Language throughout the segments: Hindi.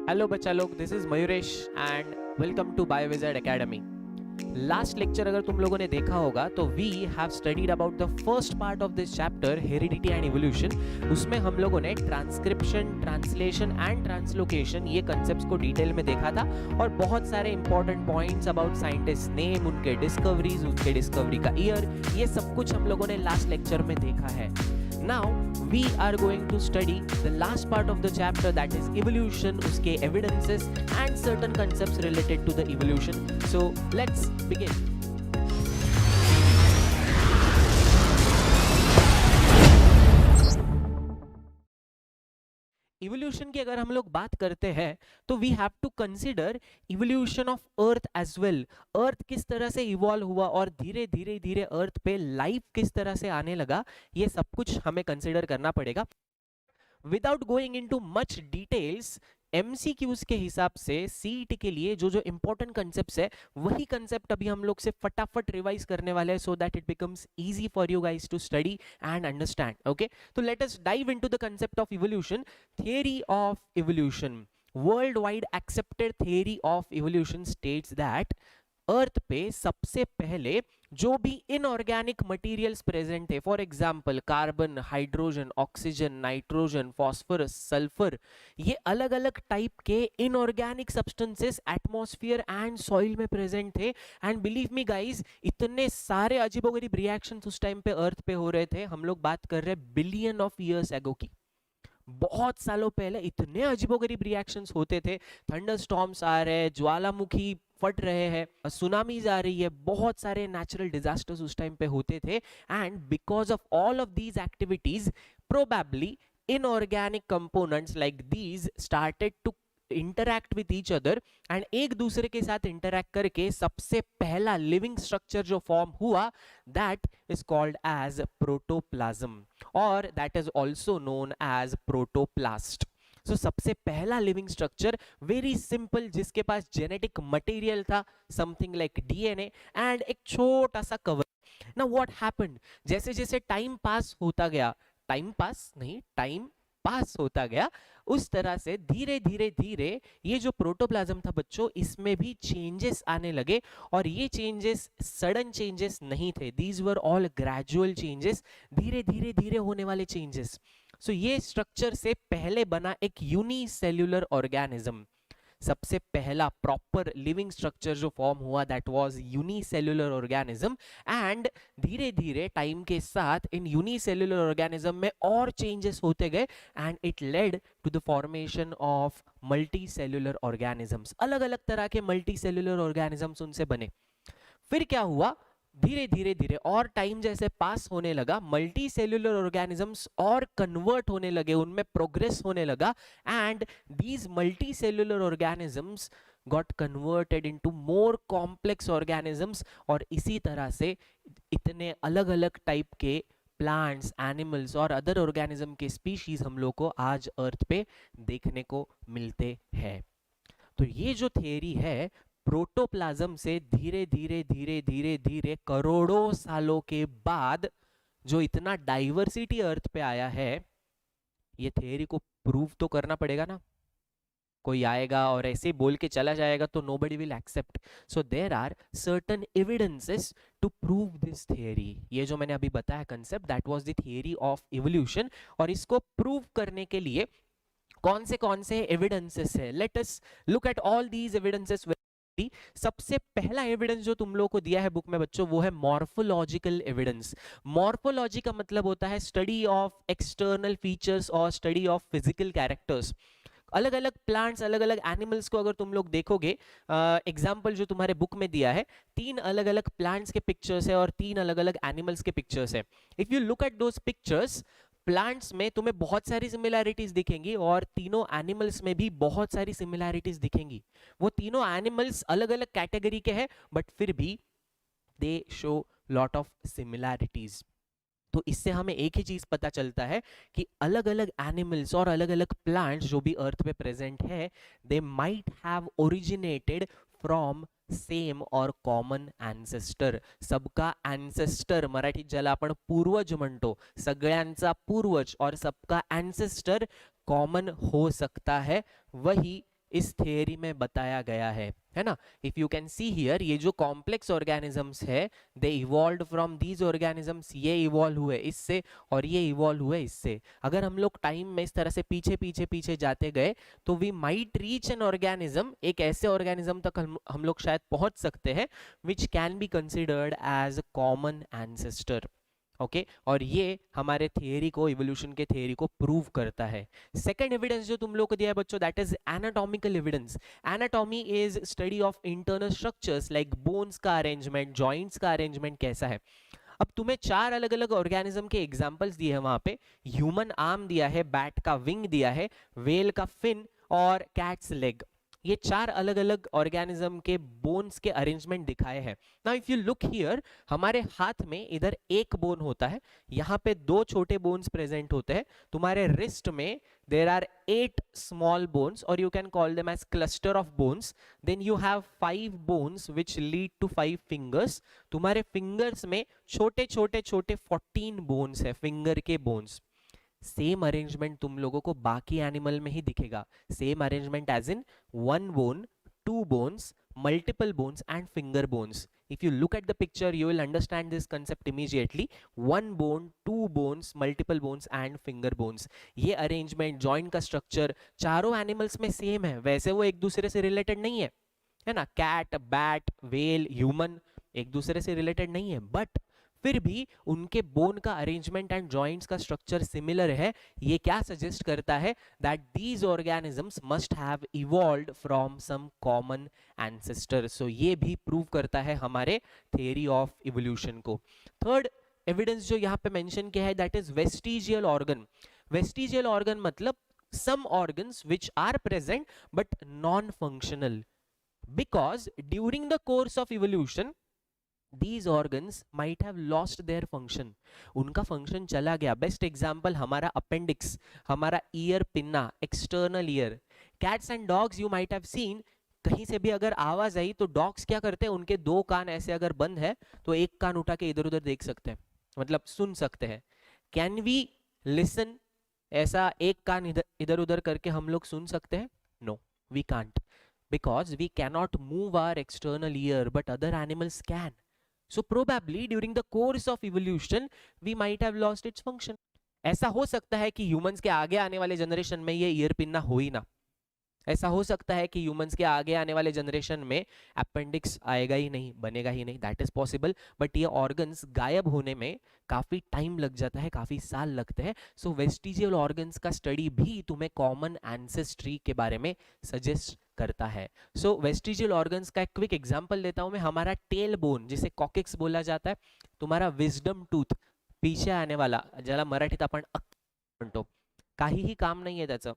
हेलो बच्चा लोग, this is Mayuresh and welcome to Biowizard academy. Last lecture अगर तुम लोगों ने देखा होगा तो we have studied about the first part of this chapter heredity and evolution. उसमें हम लोगों ने ट्रांसक्रिप्शन, ट्रांसलेशन एंड ट्रांसलोकेशन ये कंसेप्ट्स को डिटेल में देखा था और बहुत सारे important points about scientist name, उनके डिस्कवरीज, उनके डिस्कवरी का ईयर, ये सब कुछ हम लोगों ने लास्ट लेक्चर में देखा है। Now we are going to study the last part of the chapter, that is evolution, uske evidences and certain concepts related to the evolution. So let's begin. Evolution की अगर हम लोग बात करते हैं तो we have to consider evolution of earth as well. Earth किस तरह से इवॉल्व हुआ और धीरे धीरे धीरे अर्थ पे लाइफ किस तरह से आने लगा, ये सब कुछ हमें कंसीडर करना पड़ेगा। Without going into much details, MCQs के हिसाब से सीईटी के लिए जो जो इंपॉर्टेंट कंसेप्ट्स है वही कंसेप्ट अभी हम लोग से फटाफट रिवाइज करने वाले हैं, so that it becomes easy for you guys to study and understand. Okay, तो let us dive into the concept of evolution. Theory of evolution, worldwide accepted theory of evolution states that earth पे सबसे पहले जो भी इनऑर्गेनिक मटेरियल्स प्रेजेंट थे, for example carbon, hydrogen, oxygen, nitrogen, phosphorus, sulphur, ये अलग अलग टाइप के inorganic substances atmosphere and soil में प्रेजेंट थे। एंड बिलीव मी गाइस, इतने सारे अजीबोगरीब रिएक्शंस उस टाइम पे अर्थ पे हो रहे थे। हम लोग बात कर रहे हैं बिलियन ऑफ ईयर्स एगो की, बहुत सालों पहले इतने अजीबोगरीब रिएक्शंस होते थे। थंडरस्टॉर्म्स आ रहे हैं, ज्वालामुखी फट रहे हैं, सुनामीज आ रही है, बहुत सारे नेचुरल डिजास्टर्स उस टाइम पे होते थे। And because of all of these activities probably inorganic components like these started to interact with each other and एक दूसरे के साथ इंटरैक्ट करके सबसे पहला लिविंग स्ट्रक्चर जो फॉर्म हुआ, that is called as protoplasm और that is also known as protoplast. So सबसे पहला लिविंग स्ट्रक्चर वेरी सिंपल, जिसके पास जेनेटिक मटेरियल था समथिंग लाइक डीएनए एंड एक छोटा सा कवर। नाउ व्हाट हैपेंड, जैसे जैसे टाइम पास होता गया, टाइम पास होता गया, उस तरह से धीरे धीरे धीरे ये जो प्रोटोप्लाज्म था बच्चों, इसमें भी चेंजेस आने लगे। और ये चेंजेस सडन चेंजेस नहीं थे, these were all gradual changes, धीरे धीरे धीरे होने वाले चेंजेस। सो ये स्ट्रक्चर से पहले बना एक यूनिसेल्युलर ऑर्गेनिज्म। सबसे पहला प्रॉपर लिविंग स्ट्रक्चर जो फॉर्म हुआ, that was unicellular organism. And धीरे धीरे टाइम के साथ इन यूनिसेल्युलर ऑर्गेनिज्म में और चेंजेस होते गए and it led to the formation of multicellular organisms. अलग अलग तरह के मल्टी सेल्युलर ऑर्गेनिजम्स उनसे बने। फिर क्या हुआ, धीरे धीरे धीरे और टाइम जैसे पास होने लगा, मल्टी सेल्युलर ऑर्गेनिजम्स और कन्वर्ट होने लगे, उनमें प्रोग्रेस होने लगा and these multi cellular organisms got converted into more complex organisms. और इसी तरह से इतने अलग अलग टाइप के प्लांट्स, एनिमल्स और अदर ऑर्गेनिज्म के स्पीशीज हम लोग को आज अर्थ पे देखने को मिलते हैं। तो ये जो थियरी है, प्रोटोप्लाज्म से धीरे धीरे धीरे धीरे धीरे करोड़ों सालों के बाद जो इतना डाइवर्सिटी अर्थ पे आया है, ये थियरी को प्रूव तो करना पड़ेगा ना। कोई आएगा और ऐसे बोल के चला जाएगा तो nobody will accept. So there are certain evidences to prove this theory. ये जो मैंने अभी बताया concept, that was the theory of evolution, और इसको प्रूव करने के लिए कौन से एविडेंसेस है, let us look at all these evidences. सबसे पहला एविडेंस जो तुम लोगों को दिया है बुक में बच्चों, वो है मॉर्फोलॉजिकल एविडेंस। मॉर्फोलॉजी का मतलब होता है स्टडी ऑफ एक्सटर्नल फीचर्स और स्टडी ऑफ फिजिकल कैरेक्टर्स। अलग अलग प्लांट्स, अलग अलग एनिमल्स को अगर तुम लोग देखोगे, एग्जाम्पल जो तुम्हारे बुक में दिया है, 3 अलग अलग प्लांट्स के पिक्चर्स है और 3 अलग अलग एनिमल्स के पिक्चर्स है। If you look at those pictures, plants में तुम्हें बहुत सारी सिमिलैरिटीज दिखेंगी और तीनों एनिमल्स में भी बहुत सारी सिमिलैरिटीज दिखेंगी। वो तीनों एनिमल्स अलग अलग कैटेगरी के हैं बट फिर भी दे शो लॉट ऑफ सिमिलैरिटीज। तो इससे हमें एक ही चीज पता चलता है कि अलग अलग एनिमल्स और अलग अलग प्लांट्स जो भी अर्थ पे प्रेजेंट है, they might have originated from same और कॉमन एन्सेस्टर। सबका एन्सेस्टर, मराठीत ज्याला आपण पूर्वज म्हणतो, सगळ्यांचा पूर्वज और सबका एन्सेस्टर कॉमन हो सकता है, वही इस थियरी में बताया गया है ना। If you can see here, ये जो कॉम्प्लेक्स ऑर्गेनिजम्स है दे इवॉल्व्ड फ्रॉम दीज ऑर्गेनिजम्स, ये इवॉल्व हुए इससे और ये इवॉल्व हुए इससे। अगर हम लोग टाइम में इस तरह से पीछे पीछे पीछे जाते गए तो we might reach an organism, एक ऐसे ऑर्गेनिज्म तक हम लोग शायद पहुंच सकते हैं which can be considered as common ancestor. Okay और ये हमारे थियरी को, इवोल्यूशन के थियरी को प्रूव करता है। सेकंड एविडेंस जो तुम लोग को दिया है बच्चों, that is anatomical evidence. Anatomy is study of internal structures like bones का अरेंजमेंट, जॉइंट्स का अरेंजमेंट कैसा है। अब तुम्हें 4 अलग अलग ऑर्गेनिज्म के एग्जांपल्स दिए हैं वहां पे। ह्यूमन आर्म दिया है, बैट का विंग दिया है, वेल का फिन और कैट्स लेग। ये 4 अलग अलग ऑर्गेनिज्म के बोन्स के अरेंजमेंट दिखाए हैं। Now if you look here, हमारे हाथ में इधर एक बोन होता है, यहाँ पे 2 छोटे बोन्स प्रेजेंट होते हैं। तुम्हारे रिस्ट में there are 8 small bones, or you can call them as cluster of bones. Then you have 5 bones which lead to 5 fingers. तुम्हारे फिंगर्स में छोटे छोटे छोटे 14 बोन्स है, फिंगर के बोन्स। सेम अरेंजमेंट तुम लोगों को बाकी एनिमल में ही दिखेगा। Same arrangement as in 1 bone, 2 bones, multiple bones and finger bones. If you look at the picture, you will understand this concept immediately. 1 bone, 2 bones, multiple bones and finger bones. ये अरेंजमेंट, जॉइंट का स्ट्रक्चर चारों एनिमल्स में सेम है। वैसे वो एक दूसरे से रिलेटेड नहीं है ना। कैट, बैट, वेल, ह्यूमन एक दूसरे से रिलेटेड नहीं है, बट फिर भी उनके बोन का अरेंजमेंट एंड जॉइंट्स का स्ट्रक्चर सिमिलर है। ये क्या सजेस्ट करता है, that these organisms must have evolved from some common ancestor. So ये भी प्रूव करता है हमारे थियरी ऑफ इवोल्यूशन को। थर्ड एविडेंस जो यहाँ पे मेंशन किया है, that is vestigial organ. Vestigial organ मतलब some organs which are present but non-functional, because during the course of evolution these organs might have lost their function. उनका फंक्शन चला गया। बेस्ट एग्जाम्पल हमारा अपेंडिक्स, हमारा ear pinna, external ear. Cats and dogs you might have seen, कहीं से भी अगर आवाज आई तो डॉग्स क्या करते हैं, उनके 2 कान ऐसे अगर बंद है तो एक कान उठा के इधर उधर देख सकते हैं, मतलब सुन सकते हैं। कैन वी लिसन, ऐसा एक कान इधर उधर करके हम लोग सुन सकते हैं? No, we can't, because we cannot move our external ear, but other animals can. So probably during the course of evolution we might have lost its function. ऐसा हो सकता है कि ह्यूमंस के आगे आने वाले जनरेशन में ये ईयर पिन्ना हो ही ना। ऐसा हो सकता है कि ह्यूमंस के आगे आने वाले जनरेशन में अपेंडिक्स आएगा ही नहीं, बनेगा ही नहीं, दैट इज पॉसिबल। बट ये ऑर्गन्स गायब होने में काफी टाइम लग जाता है, काफी साल लगते हैं। सो वेस्टिजियल ऑर्गन्स का स्टडी भी तुम्हें कॉमन एंसेस्ट्री के बारे में सजेस्ट करता है। सो वेस्टिजियल ऑर्गन्स का एक क्विक एग्जांपल देता हूं मैं। हमारा टेल बोन, जिसे कॉकिक्स बोला जाता है, तुम्हारा विजडम टूथ पीछे आने वाला, ज्याला मराठीत आपण म्हणतो, काहीही काम नहीं है त्याचं।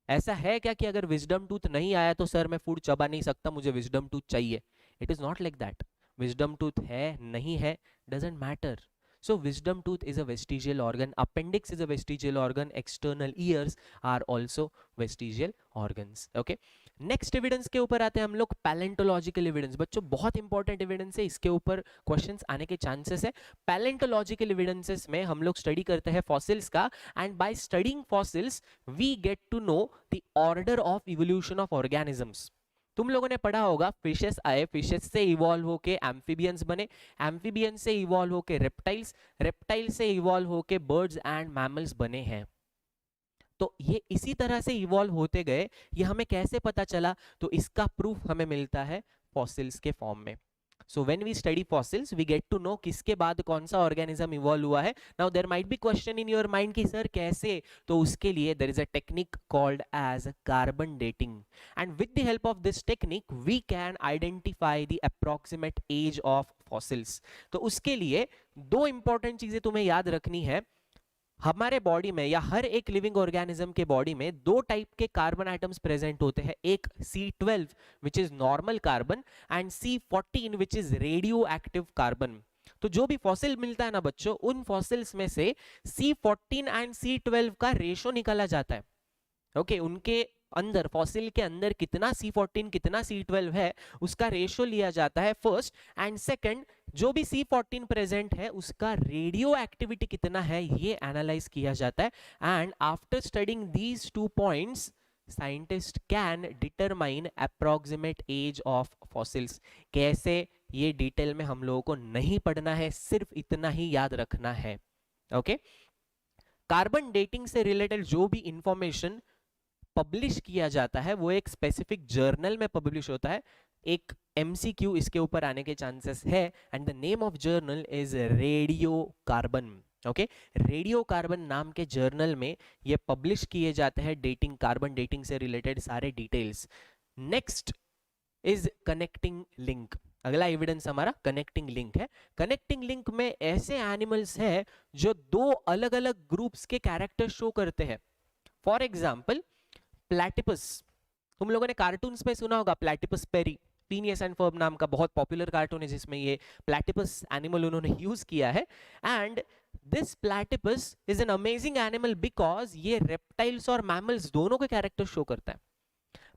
ऐसा है क्या कि अगर विजडम टूथ नहीं आया तो सर मैं फूड चबा नहीं सकता, मुझे विजडम टूथ चाहिए? It is not like that. Wisdom tooth है नहीं है doesn't matter. So wisdom tooth is a vestigial organ, appendix is a vestigial organ, external ears are also vestigial organs. Okay, next evidence के ऊपर आते हैं हम लोग, पैलेंटोलॉजिकल एविडेंस। बच्चों बहुत इंपॉर्टेंट एविडेंस है, इसके ऊपर क्वेश्चंस आने के चांसेस है। पैलेंटोलॉजिकल एविडेंसेस में हम लोग स्टडी करते हैं फॉसिल्स का, and by studying fossils we get to know the order of evolution of organisms. तुम लोगों ने पढ़ा होगा, फिशेस आए, फिशेस से इवॉल्व होके एम्फीबियंस बने, एम्फीबियंस से इवॉल्व होके रेप्टाइल्स, रेप्टाइल से इवॉल्व होके बर्ड्स एंड मैमल्स बने हैं। तो ये इसी तरह से इवॉल्व होते गए। ये हमें कैसे पता चला? तो इसका प्रूफ हमें मिलता है फॉसिल्स के फॉर्म में। So when we study fossils, we get to know किसके बाद कौन सा ऑर्गेनिज्म इवॉल्व हुआ है। Now there might be question in your mind कि सर कैसे? तो उसके लिए there is a technique called as carbon dating, and with the help of this technique we can identify the approximate age of fossils. तो उसके लिए 2 important चीजें तुम्हें याद रखनी है। हमारे बॉडी में या हर एक लिविंग ऑर्गेनिज्म के बॉडी में 2 टाइप के कार्बन आइटम्स प्रेजेंट होते हैं, एक C12 which is normal carbon and C14 which is radio active carbon. तो जो भी फॉसिल मिलता है ना बच्चों, उन फॉसिल्स में से C14 एंड C12 का रेशो निकाला जाता है। ओके, उनके अंदर, फॉसिल के अंदर कितना C14 कितना C12 है उसका रेशो लिया जाता है फर्स्ट, एंड सेकंड जो भी C14 प्रेजेंट है उसका रेडियो एक्टिविटी कितना है ये एनालाइज किया जाता है। And after studying these 2 points scientist can determine approximate age of fossils. कैसे, ये डिटेल में हम लोगों को नहीं पढ़ना है, सिर्फ इतना ही याद रखना है। ओके, कार्बन डेटिंग से रिलेटेड जो भी इंफॉर्मेशन पब्लिश किया जाता है वो एक स्पेसिफिक जर्नल में पब्लिश होता है। एक एमसीक्यू इसके ऊपर आने के चांसेस है, and the name of journal is radio carbon. Okay, radio carbon नाम के जर्नल में ये पब्लिश किए जाते हैं डेटिंग, कार्बन डेटिंग से रिलेटेड सारे details. Next is connecting link. अगला एविडेंस हमारा कनेक्टिंग लिंक है। कनेक्टिंग लिंक में ऐसे एनिमल्स है जो दो अलग अलग ग्रुप्स के कैरेक्टर शो करते हैं। फॉर एग्जाम्पल प्लैटिपस, तुम लोगों ने कार्टून्स में सुना होगा platypus Perry, Phineas and Ferb नाम का बहुत पॉपुलर कार्टून है जिसमें ये प्लैटिपस एनिमल उन्होंने यूज किया है। And this platypus is an amazing animal because ये रेप्टाइल्स और मैमल्स दोनों के कैरेक्टर शो करता है।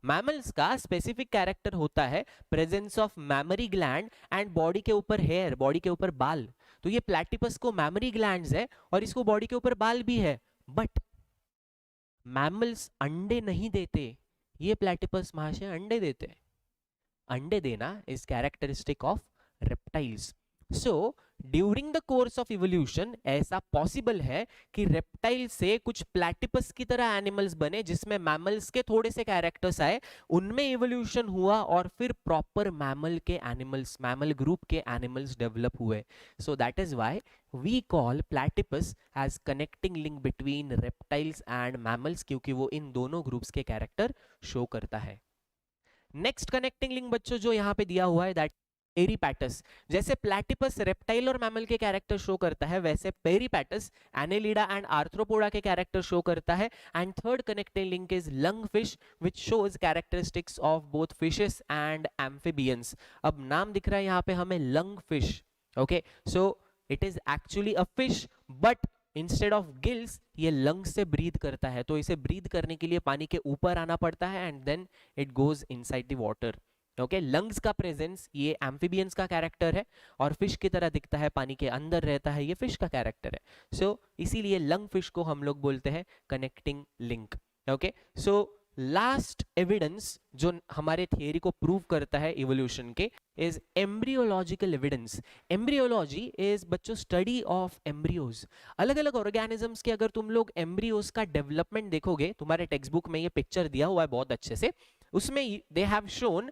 मैमल्स का स्पेसिफिक कैरेक्टर होता है presence of mammary gland and body के ऊपर हेयर, बॉडी के ऊपर बाल। तो ये प्लैटिपस को मैमरी ग्लैंड्स है और इसको बॉडी के ऊपर बाल भी है, बट मैमल्स अंडे नहीं देते, ये प्लैटिपस महाशय अंडे देते। अंडे देना is characteristic of reptiles. So during the course of evolution ऐसा पॉसिबल है कि रेप्टाइल से कुछ प्लैटिपस की तरह एनिमल्स बने जिसमें मैमल्स के थोड़े से कैरेक्टर्स आए, उनमें इवोल्यूशन हुआ और फिर प्रॉपर मैमल के एनिमल्स, मैमल ग्रुप के एनिमल्स डेवलप हुए। So that is why we call platypus as connecting link between reptiles and mammals, क्योंकि वो इन दोनों ग्रुप्स के कैरेक्टर शो करता है। नेक्स्ट कनेक्टिंग लिंक बच्चों जो यहाँ पे दिया हुआ है दैट पेरीपैटस। जैसे प्लैटिपस रेप्टाइल और मैमल के कैरेक्टर शो करता है, वैसे पेरीपैटस एनेलिडा एंड आर्थ्रोपोडा के कैरेक्टर शो करता है। And third connecting link is lung fish which shows characteristics of both fishes and amphibians. अब नाम दिख रहा है यहाँ पे हमें lung fish. Okay, so it is actually a fish but instead of gills ये लंग्स से ब्रीथ करता है, तो इसे ब्रीथ करने के लिए पानी के ऊपर आना पड़ता है and then it goes inside the water. Okay, lungs का प्रेजेंस ये एम्फिबियंस का कैरेक्टर है और फिश की तरह दिखता है, पानी के अंदर रहता है, ये फिश का कैरेक्टर है। सो इसीलिए लंग फिश को हम लोग बोलते हैं connecting link. Okay, so last evidence जो हमारे थियरी को प्रूव करता है इवोल्यूशन के is embryological evidence. Embryology is बच्चों स्टडी ऑफ एम्ब्रियोज। अलग अलग ऑर्गेनिजम्स के अगर तुम लोग एम्ब्रियोज का डेवलपमेंट देखोगे, तुम्हारे टेक्स्ट बुक में ये पिक्चर दिया हुआ है बहुत अच्छे से, उसमें they have shown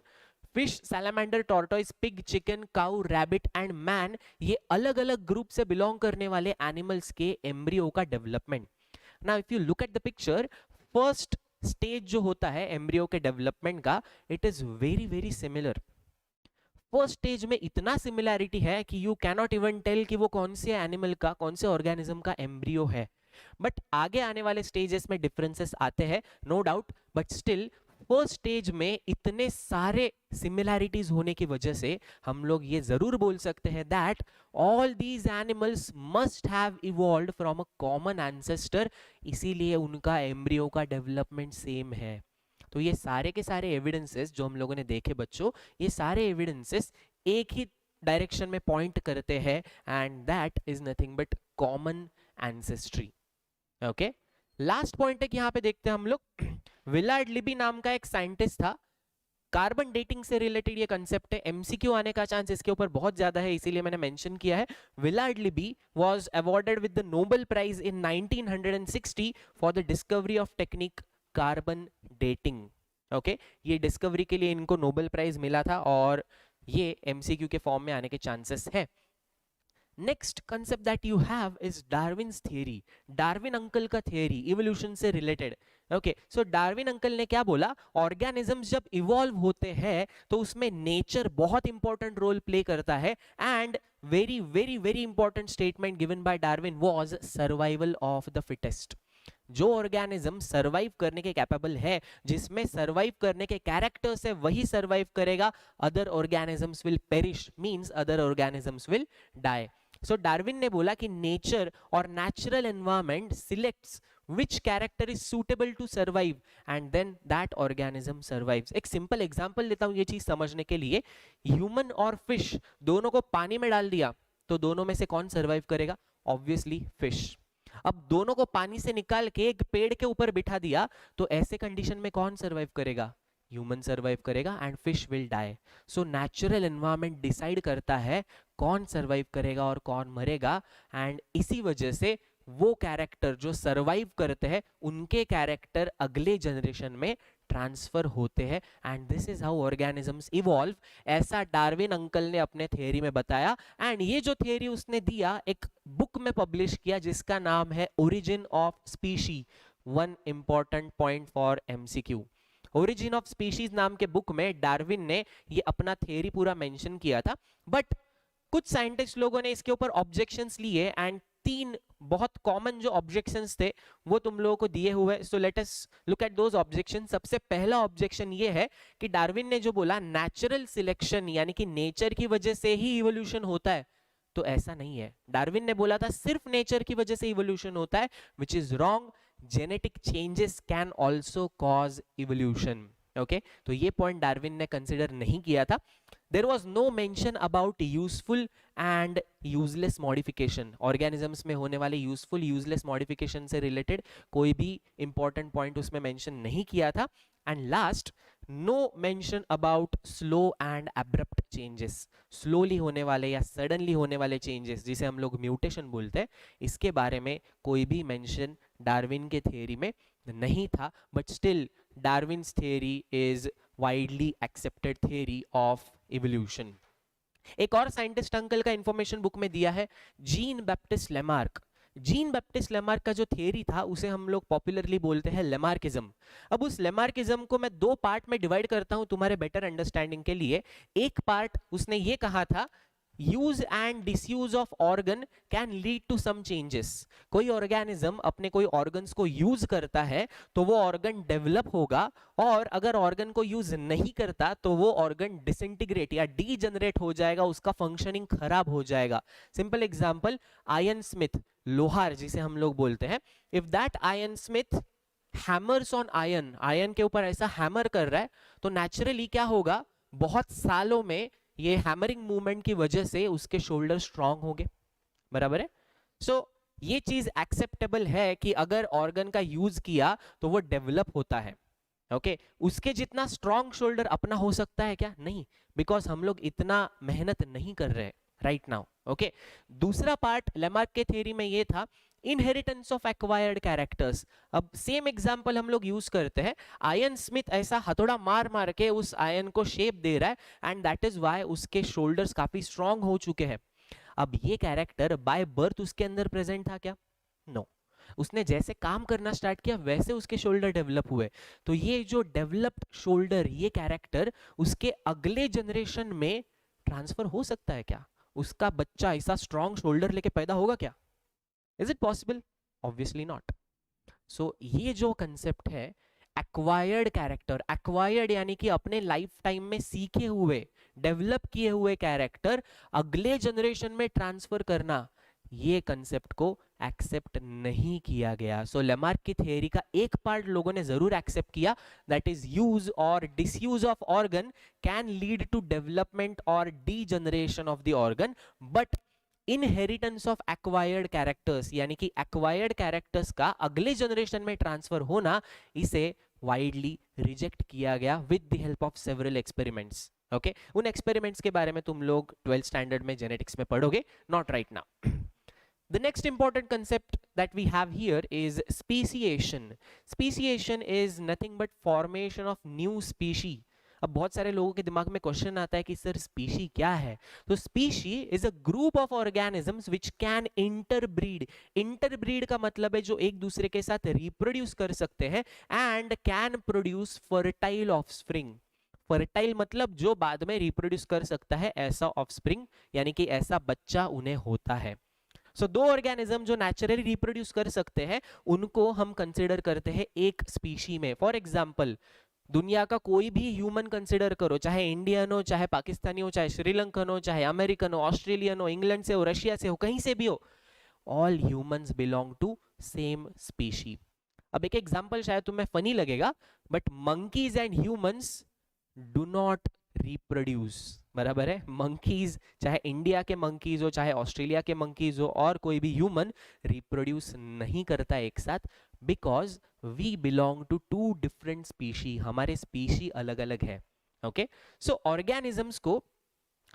fish, salamander, tortoise, pig, chicken, cow, rabbit and man, ये अलग अलग ग्रुप से बिलोंग करने वाले एनिमल्स के एम्ब्रियो का development. Now if you look at the picture, first stage जो होता है एम्ब्रियो के डेवलपमेंट का, it is very very similar. First stage में इतना सिमिलैरिटी है कि यू कैनॉट इवन टेल कि वो कौन से एनिमल का, कौन से ऑर्गेनिज्म का एम्ब्रियो है। बट आगे आने वाले स्टेजेस में डिफरेंसेस आते हैं, no doubt, but still first stage में इतने सारे सिमिलैरिटीज होने की वजह से हम लोग ये जरूर बोल सकते हैं that all these animals must have evolved from a common ancestor, इसीलिए उनका एम्ब्रियो का डेवलपमेंट सेम है। तो ये सारे के सारे एविडेंसेस जो हम लोगों ने देखे बच्चों, ये सारे एविडेंसेस एक ही डायरेक्शन में पॉइंट करते हैं and that is nothing but common ancestry. Okay, last point है कि यहाँ पे देखते हैं हम लोग, विलार्ड लिबी नाम का एक साइंटिस्ट था, कार्बन डेटिंग से रिलेटेड ये कंसेप्ट है, एमसीक्यू आने का चांस इसके ऊपर बहुत ज्यादा है, इसीलिए मैंने मेंशन किया है। Willard Libby was awarded with the Nobel prize in 1960 for the discovery of technique carbon dating. Okay, ये डिस्कवरी के लिए इनको नोबेल प्राइज मिला था और ये एमसीक्यू के फॉर्म में आने के चांसेस है। Next concept that you have is Darwin's theory, Darwin uncle का थियरी इवोल्यूशन से रिलेटेड। ओके, सो डार्विन अंकल ने क्या बोला, ऑर्गेनिजम्स जब इवॉल्व होते हैं तो उसमें नेचर बहुत इंपॉर्टेंट रोल प्ले करता है and very very very important statement given by Darwin was survival of the fittest. जो ऑर्गेनिज्म सर्वाइव करने के कैपेबल है, जिसमें सर्वाइव करने के कैरेक्टर्स है, वही सर्वाइव करेगा, other organisms will perish, means other organisms will die. So Darwin ने बोला कि नेचर और natural environment selects which character is suitable to survive and then that organism survives। एक सिंपल एग्जांपल लेता हूं ये चीज समझने के लिए, ह्यूमन और फिश दोनों को पानी में डाल दिया तो दोनों में से कौन सर्वाइव करेगा, ऑब्वियसली फिश। अब दोनों को पानी से निकाल के एक पेड़ के ऊपर बिठा दिया तो ऐसे कंडीशन में कौन सरवाइव करेगा? ह्यूमन सरवाइव करेगा and fish will die. So natural environment decide करता है कौन सरवाइव करेगा और कौन मरेगा, एंड इसी वजह से वो कैरेक्टर जो सरवाइव करते हैं उनके कैरेक्टर अगले जनरेशन में ट्रांसफर होते हैं, and this is how organisms evolve. ऐसा डार्विन अंकल ने अपने थियरी में बताया, एंड ये जो थियरी उसने दिया एक बुक में पब्लिश किया जिसका नाम है origin of species. One important point for MCQ, origin of species नाम के बुक में डार्विन ने ये अपना थियरी पूरा मेंशन किया था, बट कुछ साइंटिस्ट लोगों ने इसके ऊपर ऑब्जेक्शंस लिए, एंड तीन बहुत कॉमन जो ऑब्जेक्शंस थे वो तुम लोगों को दिए हुए, सो let us look at those objections. सबसे पहला ऑब्जेक्शन ये है कि डार्विन ने जो बोला नेचुरल सिलेक्शन यानी कि नेचर की वजह से ही इवोल्यूशन होता है, तो ऐसा नहीं है। डार्विन ने बोला था सिर्फ नेचर की वजह से इवोल्यूशन होता है, which is wrong. Genetic changes can also cause evolution. Okay, तो ये पॉइंट डार्विन ने कंसिडर नहीं किया था। There was no mention about useful and useless modification. Organisms में होने वाले यूजफुल यूजलेस मॉडिफिकेशन से रिलेटेड कोई भी इंपॉर्टेंट पॉइंट उसमें मेंशन नहीं किया था। And last, no mention about slow and abrupt changes. Slowly होने वाले या सडनली होने वाले चेंजेस जिसे हम लोग म्यूटेशन बोलते हैं, इसके बारे में कोई भी मेंशन डार्विन के थियरी में नहीं था, but still Darwin's theory is widely accepted theory of evolution. एक और साइंटिस्ट अंकल का इंफॉर्मेशन बुक में दिया है, Jean Baptiste Lamarck. Jean Baptiste Lamarck का जो थियरी था उसे हम लोग पॉपुलरली बोलते हैं लेमार्किज्म। अब उस लेमार्किज्म को मैं दो पार्ट में डिवाइड करता हूं तुम्हारे बेटर अंडरस्टैंडिंग के लिए। एक पार्ट उसने ये कहा था, use and disuse of organ can lead to some changes. कोई ऑर्गेनिज्म अपने कोई ऑर्गन्स को यूज करता है तो वो ऑर्गन डेवलप होगा, और अगर ऑर्गन को यूज नहीं करता तो वो ऑर्गन डिसइंटीग्रेट या डीजनरेट हो जाएगा, उसका फंक्शनिंग खराब हो जाएगा। सिंपल एग्जांपल, आयरन स्मिथ, लोहार जिसे हम लोग बोलते हैं, if that iron Smith hammers on iron, iron के ऊपर ऐसा हैमर कर रहा है, तो नेचुरली क्या होगा, बहुत सालों में ये हैमरिंग मूवमेंट की वजह से उसके शोल्डर स्ट्रांग होंगे, बराबर है। सो ये चीज एक्सेप्टेबल है कि अगर ऑर्गन का यूज किया तो वो डेवलप होता है। ओके, उसके जितना स्ट्रांग शोल्डर अपना हो सकता है क्या? नहीं, बिकॉज हम लोग इतना मेहनत नहीं कर रहे राइट नाउ। ओके, दूसरा पार्ट लेमार्क के थ्योरी में ये था, इनहेरिटेंस ऑफ एक्वायर्ड कैरेक्टर्स। अब सेम एग्जांपल हम लोग यूज करते हैं, आयरन स्मिथ ऐसा हथौड़ा मार मार के उस आयरन को शेप दे रहा है, एंड दैट इज व्हाई उसके शोल्डर्स काफी स्ट्रांग हो चुके हैं। अब ये कैरेक्टर बाय बर्थ उसके अंदर प्रेजेंट था क्या? नो, उसने जैसे काम करना स्टार्ट किया वैसे उसके शोल्डर डेवलप हुए। तो ये जो डेवलप्ड शोल्डर, ये कैरेक्टर उसके अगले जनरेशन में ट्रांसफर हो सकता है क्या? उसका बच्चा ऐसा स्ट्रांग शोल्डर लेके पैदा होगा क्या? Is it possible? Obviously not. So ये जो कंसेप्ट है एक्वायर्ड कैरेक्टर, एक्वायर्ड यानी कि अपने लाइफ टाइम में सीखे हुए, डेवलप किए हुए कैरेक्टर अगले जनरेशन में ट्रांसफर करना, ये कंसेप्ट को एक्सेप्ट नहीं किया गया। सो लेमार्क की थियरी का एक पार्ट लोगों ने जरूर एक्सेप्ट किया, दैट इज यूज और disuse of organ can lead to development और degeneration of the organ, but inheritance of acquired characters यानी कि एक्वायर्ड कैरेक्टर्स का अगले जनरेशन में ट्रांसफर होना, इसे वाइडली रिजेक्ट किया गया with the help of several experiments. Okay, उन एक्सपेरिमेंट्स के बारे में तुम लोग 12th स्टैंडर्ड में जेनेटिक्स में पढ़ोगे, not right now. The next important concept that we have here is speciation. Speciation is nothing but formation of new species. अब बहुत सारे लोगों के दिमाग में क्वेश्चन आता है कि सर स्पीशी क्या है? तो species is a group of organisms which can interbreed. Interbreed का मतलब है जो एक दूसरे के साथ रिप्रोड्यूस कर सकते हैं and can produce fertile offspring. Fertile मतलब जो बाद में रिप्रोड्यूस कर सकता है, ऐसा ऑफस्प्रिंग यानी कि ऐसा बच्चा उन्हें होता है। सो दो ऑर्गेनिज्म जो नेचुरली रिप्रोड्यूस कर सकते हैं उनको हम कंसिडर करते हैं एक स्पीशी में। फॉर एग्जांपल, दुनिया का कोई भी ह्यूमन कंसिडर करो, चाहे इंडियन हो, चाहे पाकिस्तानी हो, चाहे श्रीलंकन हो, चाहे अमेरिकन हो, ऑस्ट्रेलियन हो, इंग्लैंड से हो, रशिया से हो, कहीं से भी हो, all humans belong to same species. अब एक एग्जांपल शायद तुम्हें फनी लगेगा, but monkeys and humans do not reproduce. बराबर है। मंकीज, चाहे इंडिया के मंकीज हो, चाहे ऑस्ट्रेलिया के मंकीज हो, और कोई भी ह्यूमन रिप्रोड्यूस नहीं करता एक साथ, because we belong to two different species, हमारे स्पीशी अलग अलग है। ओके, सो ऑर्गेनिजम्स को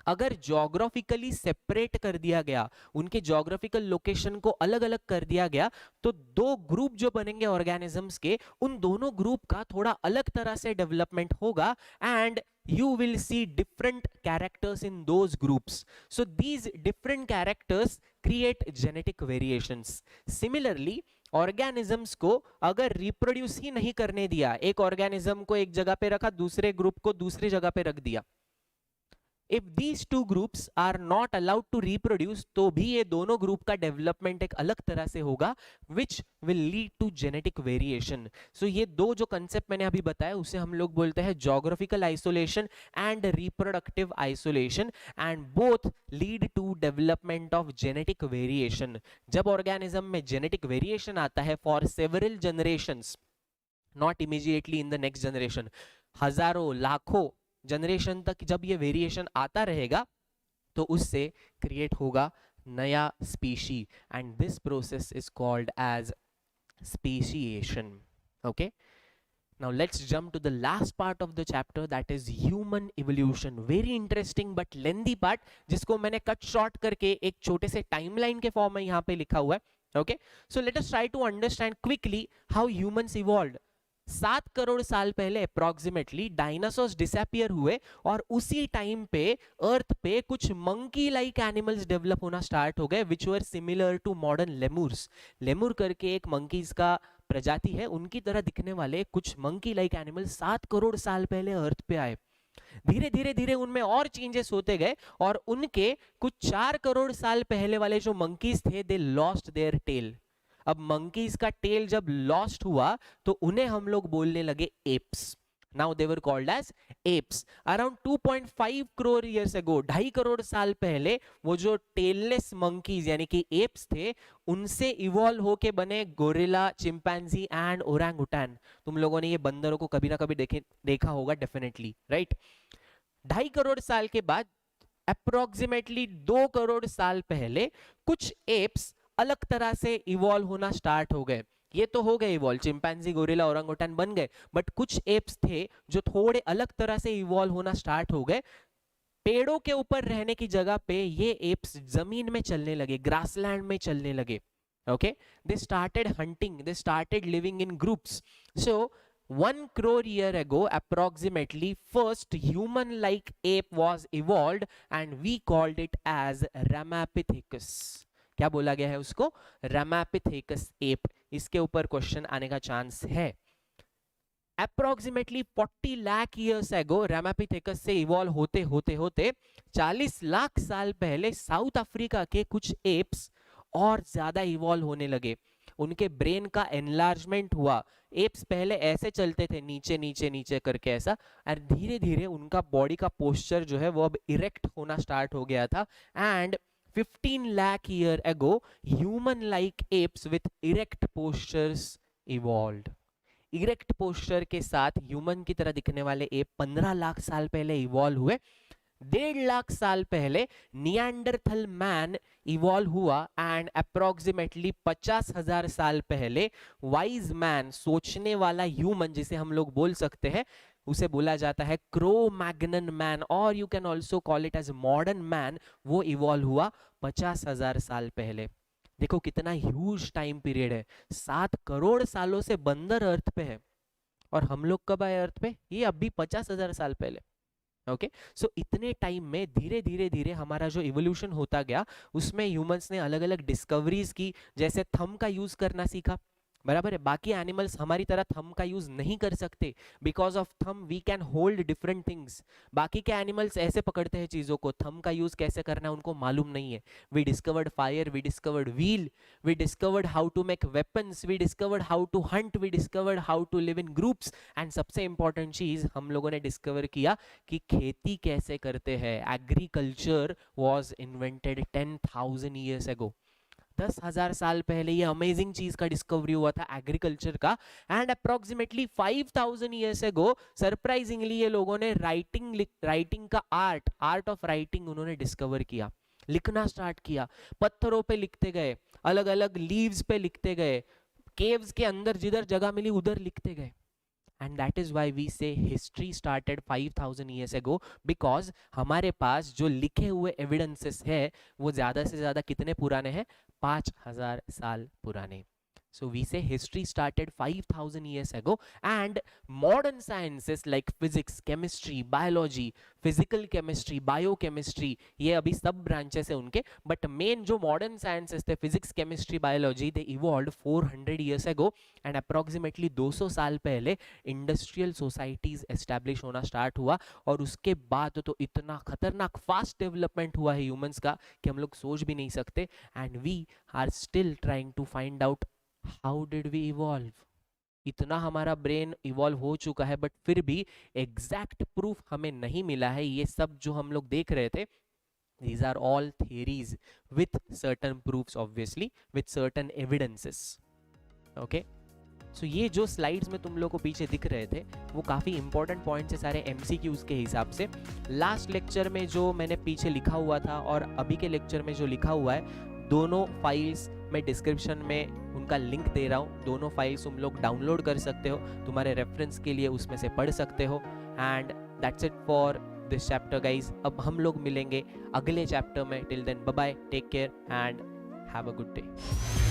अगर जोग्राफिकली सेपरेट कर दिया गया, उनके जोग्राफिकल लोकेशन को अलग अलग कर दिया गया, तो दो ग्रुप जो बनेंगे ऑर्गेनिजम्स के, उन दोनों ग्रुप का थोड़ा अलग तरह से डेवलपमेंट होगा, and you will see different characters in those groups. So these different characters create genetic variations. Similarly, organisms को अगर रिप्रोड्यूस ही नहीं करने दिया, एक ऑर्गेनिज्म को एक जगह पे रखा, दूसरे ग्रुप को दूसरी जगह पे रख दिया, if these two groups are not allowed to reproduce, तो भी ये दोनों ग्रुप का डेवलपमेंट एक अलग तरह से होगा, which will lead to genetic variation. So ये दो जो कंसेप्ट मैंने अभी बताया, उसे हम लोग बोलते हैं geographical isolation and reproductive isolation, and both lead to development of genetic variation. जब ऑर्गेनिज्म में genetic variation आता है for several generations, not immediately in the next generation, हजारों लाखों जनरेशन तक जब ये वेरिएशन आता रहेगा, तो उससे क्रिएट होगा नया species, and this process is called as speciation. Okay, now let's jump to the last part of the chapter, that is human evolution. very interesting but lengthy part, जिसको मैंने कट शॉर्ट करके एक छोटे से टाइमलाइन के फॉर्म में यहाँ पे लिखा हुआ है. Okay, so let us try to understand quickly how humans evolved. 7 crore साल पहले अप्रोक्सीमेटली डायनासोर्स डिसअपियर हुए, और उसी टाइम पे अर्थ पे कुछ मंकी लाइक एनिमल्स डेवलप होना स्टार्ट हो गए, विच वर सिमिलर टू मॉडर्न लेमूर्स. लेमूर करके एक मंकीज का प्रजाति है, उनकी तरह दिखने वाले कुछ मंकी लाइक एनिमल्स 7 करोड़ साल पहले अर्थ पे आए. धीरे धीरे धीरे उनमें और चेंजेस होते गए, और उनके कुछ 4 करोड़ साल पहले वाले जो मंकीज थे, दे लॉस्ट देयर टेल. अब मंकीज का टेल जब लॉस्ट हुआ, तो उन्हें हम लोग बोलने लगे apes. Now they were called as apes. Around 2.5 crore years ago, 2.5 crore साल पहले, वो जो टेललेस मंकीज यानी कि एप्स थे, उनसे इवॉल्व होके बने गोरिल्ला, चिंपैंजी एंड ओरंगुटैन. तुम लोगों ने ये बंदरों को कभी ना कभी देखा होगा डेफिनेटली, राइट. 2.5 करोड़ साल के बाद अप्रोक्सीमेटली 2 करोड़ साल पहले कुछ एप्स अलग तरह से इवॉल्व होना स्टार्ट हो गए. ये तो हो गए इवॉल्व, चिंपैंजी, गोरिल्ला, ओरंगुटैन बन गए, बट कुछ एप्स थे जो थोड़े अलग तरह से इवॉल्व होना स्टार्ट हो गए. पेड़ों के ऊपर रहने की जगह पे ये एप्स जमीन में चलने लगे, ग्रासलैंड में चलने लगे. Okay, they started hunting, they started living in groups. So 1 crore year ago approximately, first human like ape was evolved and we called it as Ramapithecus. क्या बोला गया है उसको? Ramapithecus ape. इसके ऊपर क्वेश्चन आने का चांस है. Approximately 40 lakh years ago Ramapithecus से इवॉल्व होते होते होते 40 लाख साल पहले साउथ अफ्रीका के कुछ एप्स और ज्यादा इवॉल्व होने लगे. उनके ब्रेन का एनलार्जमेंट हुआ. एप्स पहले ऐसे चलते थे, नीचे नीचे नीचे करके ऐसा, और धीरे धीरे उनका बॉडी का पोस्चर जो है वो अब इरेक्ट होना स्टार्ट हो गया था. And 15 lakh year ago human like apes with erect postures evolved. Erect posture के साथ ह्यूमन की तरह दिखने वाले एप 15 लाख साल पहले इवॉल्व हुए. 1.5 लाख साल पहले निएंडरथल मैन इवॉल्व हुआ, एंड अप्रोक्सीमेटली 50,000 साल पहले वाइज मैन, सोचने वाला ह्यूमन जिसे हम लोग बोल सकते हैं, उसे बोला जाता है क्रो-मैग्नन मैन, और you can also call it as modern man, वो इवॉल्व हुआ 50,000 साल पहले. देखो कितना ह्यूज टाइम पीरियड है. 7 करोड़ सालों से बंदर अर्थ पे है, और हम लोग कब आए अर्थ पे? ये अभी 50,000 साल पहले. ओके, सो इतने टाइम में धीरे धीरे धीरे हमारा जो इवोल्यूशन होता गया, उसमें ह्यूमंस ने अलग अलग डिस्कवरीज की, जैसे थंब का यूज करना सीखा. बराबर है. बाकी एनिमल्स हमारी तरह थंब का यूज नहीं कर सकते. Because of thumb we can hold different things. बाकी के एनिमल्स ऐसे पकड़ते हैं चीजों को, थंब का यूज कैसे करना है उनको मालूम नहीं है. We discovered fire, we discovered wheel, we discovered how to make weapons, we discovered how to hunt, we discovered how to live in groups, and सबसे इंपॉर्टेंट चीज हम लोगों ने डिस्कवर किया कि खेती कैसे करते हैं. Agriculture was invented 10,000 years ago. 10,000 साल पहले ये अमेजिंग चीज का डिस्कवरी हुआ था एग्रीकल्चर का। And approximately 5,000 years ago surprisingly ये लोगों ने राइटिंग का आर्ट ऑफ राइटिंग उन्होंने डिस्कवर किया, लिखना स्टार्ट किया, पत्थरों पे लिखते गए, अलग अलग लीव्स पे लिखते गए, केव्स के अंदर जिधर जगह मिली उधर लिखते गए। And that is why we say history started 5,000 years ago, because हमारे पास जो लिखे हुए एविडेंसेस है वो ज्यादा से ज्यादा कितने पुराने हैं, 5,000 साल पुराने। So we say history started 5,000 years ago, and modern sciences like physics, chemistry, biology, physical chemistry, biochemistry, ये अभी सब branches है उनके, but main जो modern sciences थे physics, chemistry, biology, they evolved 400 years ago, and approximately 200 साल पहले industrial societies establish होना start हुआ। और उसके बाद तो इतना खतरनाक fast development हुआ है humans का कि हम लोग सोच भी नहीं सकते। and we are still trying to find out how did we evolve. इतना हमारा ब्रेन इवॉल्व हो चुका है, बट फिर भी एग्जैक्ट प्रूफ हमें नहीं मिला है। ये सब जो हम लोग देख रहे थे, these are all theories with certain proofs, obviously with certain evidences, okay? So ये जो स्लाइड्स में तुम लोग को पीछे दिख रहे थे वो काफ़ी इंपॉर्टेंट पॉइंट्स है सारे MCQs के हिसाब से। लास्ट लेक्चर में जो मैंने पीछे लिखा हुआ था और अभी के लेक्चर में जो लिखा हुआ है, दोनों फाइल्स मैं डिस्क्रिप्शन में उनका लिंक दे रहा हूँ। दोनों फाइल्स तुम लोग डाउनलोड कर सकते हो, तुम्हारे रेफरेंस के लिए उसमें से पढ़ सकते हो। And that's it for this chapter guys. अब हम लोग मिलेंगे अगले चैप्टर में। Till then bye bye, take care and have a good day.